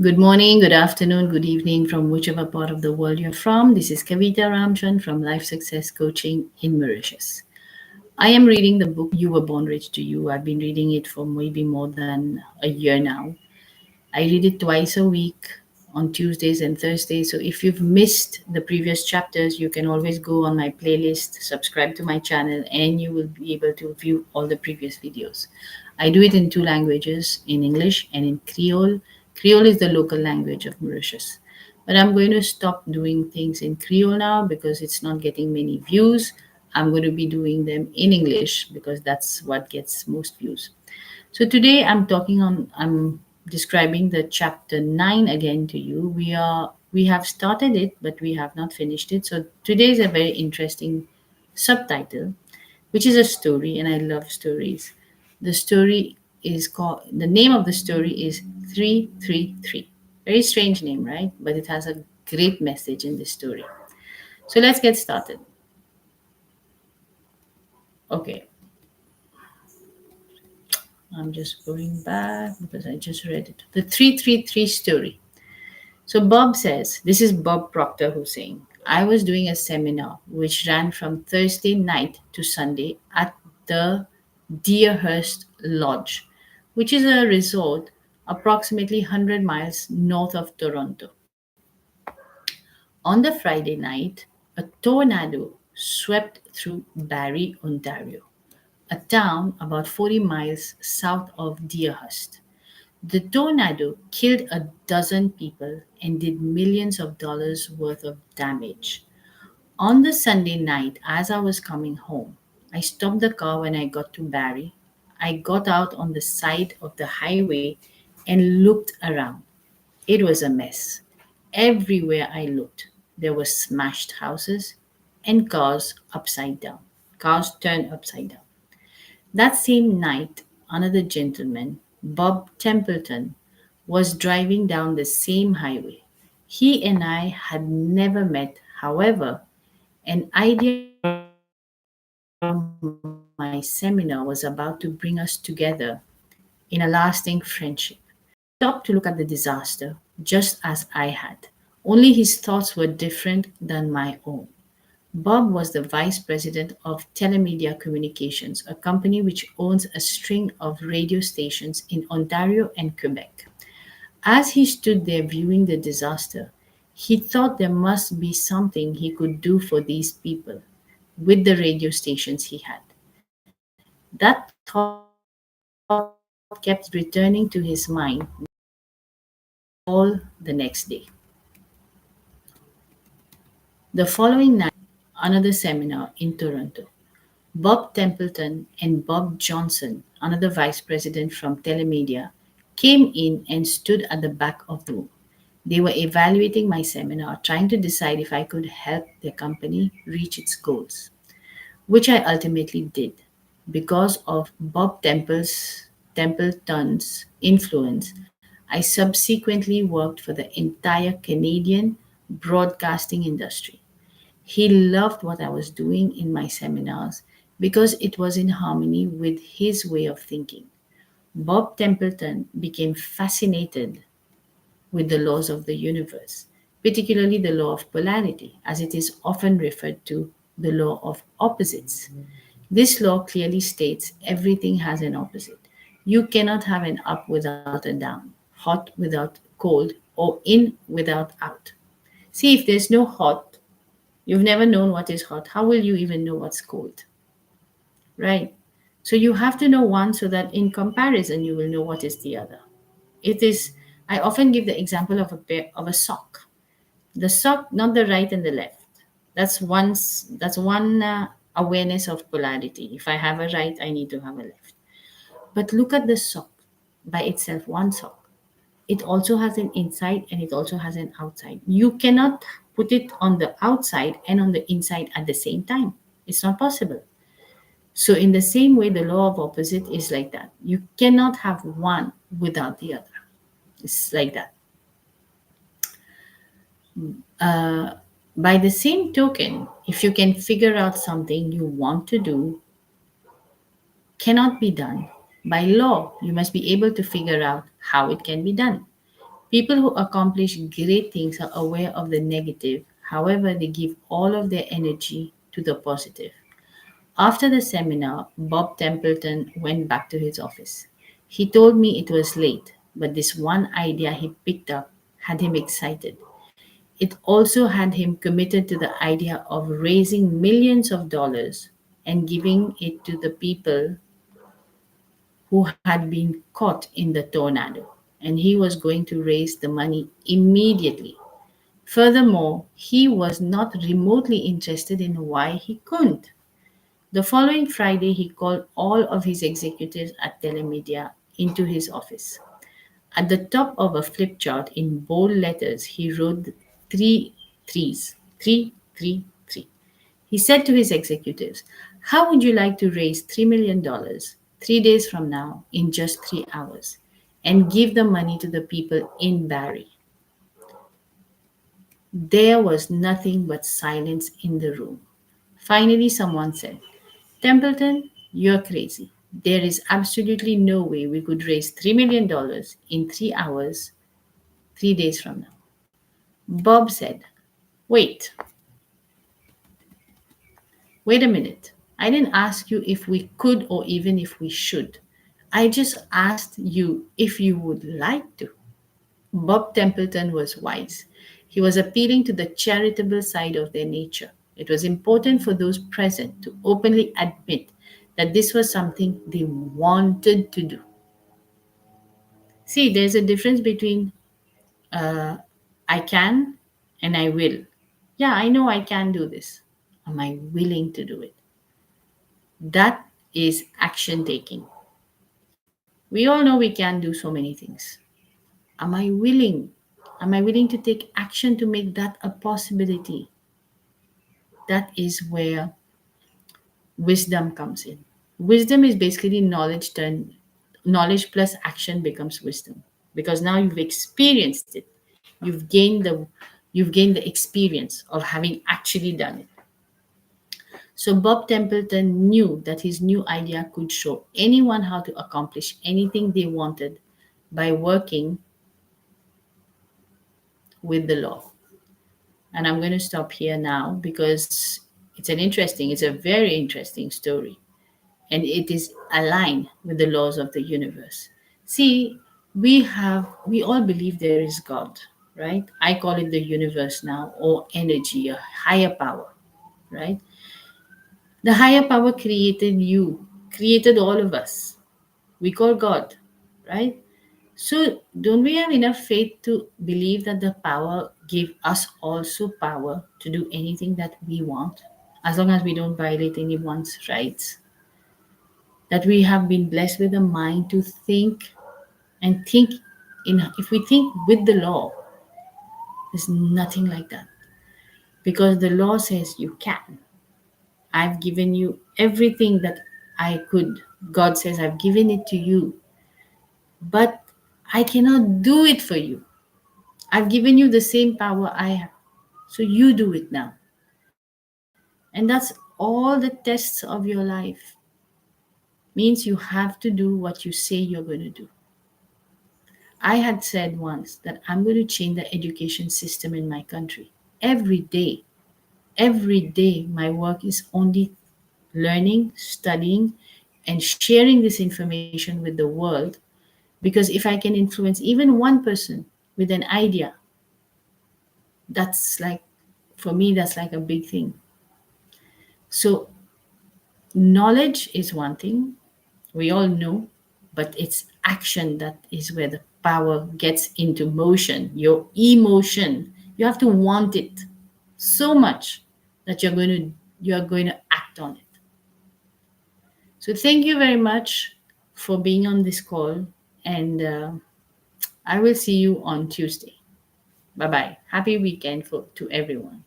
Good morning, good afternoon, good evening from whichever part of the world you're from. This is Kavita Ramchand from Life Success Coaching in Mauritius. I am reading the book You Were Born Rich to You. I've been reading it for maybe more than a year now. I read it twice a week on Tuesdays and Thursdays. So if you've missed the previous chapters, you can always go on my playlist, subscribe to my channel, and you will be able to view all the previous videos. I do it in two languages, in English and in Creole. Creole is the local language of Mauritius. But I'm going to stop doing things in Creole now because it's not getting many views. I'm going to be doing them in English because that's what gets most views. So today I'm describing the chapter 9 again to you. We have started it but we have not finished it. So today is a very interesting subtitle, which is a story, and I love stories. The story is called the name of the story is 333. Very strange name, right? But it has a great message in this story. So let's get started. Okay, I'm just going back because I just read it. The 333 story. So Bob says, this is Bob Proctor who's saying, I was doing a seminar which ran from Thursday night to Sunday at the Deerhurst Lodge, which is a resort approximately 100 miles north of Toronto. On the Friday night, a tornado swept through Barrie, Ontario, a town about 40 miles south of Deerhurst. The tornado killed a dozen people and did millions of dollars worth of damage. On the Sunday night, as I was coming home, I stopped the car when I got to Barrie. I got out on the side of the highway and looked around. It was a mess. Everywhere I looked, there were smashed houses and cars upside down. Cars turned upside down. That same night, another gentleman, Bob Templeton, was driving down the same highway. He and I had never met. However, an idea from my seminar was about to bring us together in a lasting friendship. He stopped to look at the disaster just as I had, only his thoughts were different than my own. Bob was the vice president of Telemedia Communications, a company which owns a string of radio stations in Ontario and Quebec. As he stood there viewing the disaster, he thought there must be something he could do for these people with the radio stations he had. That thought kept returning to his mind all the next day. The following night, another seminar in Toronto. Bob Templeton and Bob Johnson, another vice president from Telemedia, came in and stood at the back of the room. They were evaluating my seminar, trying to decide if I could help their company reach its goals, which I ultimately did. Because of Templeton's influence, I subsequently worked for the entire Canadian broadcasting industry. He loved what I was doing in my seminars because it was in harmony with his way of thinking. Bob Templeton became fascinated with the laws of the universe, particularly the law of polarity, as it is often referred to the law of opposites. This law clearly states everything has an opposite. You cannot have an up without a down, hot without cold, or in without out. See, if there's no hot, you've never known what is hot. How will you even know what's cold? Right? So you have to know one so that in comparison you will know what is the other. It is I often give the example of a pair of a sock. The sock, not the right and the left. That's one awareness of polarity. If I have a right, I need to have a left. But look at the sock by itself, one sock. It also has an inside and it also has an outside. You cannot put it on the outside and on the inside at the same time. It's not possible. So, in the same way, the law of opposite is like that. You cannot have one without the other. It's like that. Uh, by the same token, if you can figure out something you want to do cannot be done, by law, you must be able to figure out how it can be done. People who accomplish great things are aware of the negative, however, they give all of their energy to the positive. After the seminar, Bob Templeton went back to his office. He told me it was late, but this one idea he picked up had him excited. It also had him committed to the idea of raising millions of dollars and giving it to the people who had been caught in the tornado. And he was going to raise the money immediately. Furthermore, he was not remotely interested in why he couldn't. The following Friday, he called all of his executives at Telemedia into his office. At the top of a flip chart in bold letters, he wrote three threes 333. He said to his executives, "How would you like to raise $3 million 3 days from now in just 3 hours and give the money to the people in Barry?" There was nothing but silence in the room. Finally, someone said, "Templeton, you're crazy. There is absolutely no way we could raise $3 million in 3 hours 3 days from now." Bob said, "Wait, wait a minute. I didn't ask you if we could or even if we should. I just asked you if you would like to." Bob Templeton was wise. He was appealing to the charitable side of their nature. It was important for those present to openly admit that this was something they wanted to do. See, there's a difference between uh, I can and I will. Yeah, I know I can do this. Am I willing to do it? That is action taking. We all know we can do so many things. Am I willing? Am I willing to take action to make that a possibility? That is where wisdom comes in. Wisdom is basically knowledge plus action becomes wisdom, because now you've experienced it. You've gained the you've gained the experience of having actually done it. So Bob Templeton knew that his new idea could show anyone how to accomplish anything they wanted by working with the law. And I'm going to stop here now because it's a very interesting story, and it is aligned with the laws of the universe. See, we all believe there is God, right? I call it the universe now, or energy, a higher power, right? The higher power created you, created all of us. We call God, right? So don't we have enough faith to believe that the power give us also power to do anything that we want, as long as we don't violate anyone's rights? That we have been blessed with a mind to think and think in if we think with the law, there's nothing like that, because the law says you can. I've given you everything that I could. God says I've given it to you, but I cannot do it for you. I've given you the same power I have, so you do it now. And that's all the tests of your life. Means you have to do what you say you're going to do. I had said once that I'm going to change the education system in my country. Every day, every day, my work is only learning, studying, and sharing this information with the world. Because if I can influence even one person with an idea, that's like, for me, that's like a big thing. So, knowledge is one thing, we all know, but it's action that is where the power gets into motion. Your emotion, you have to want it so much that you're going to act on it. So thank you very much for being on this call, and I will see you on Tuesday. Bye bye. Happy weekend to everyone.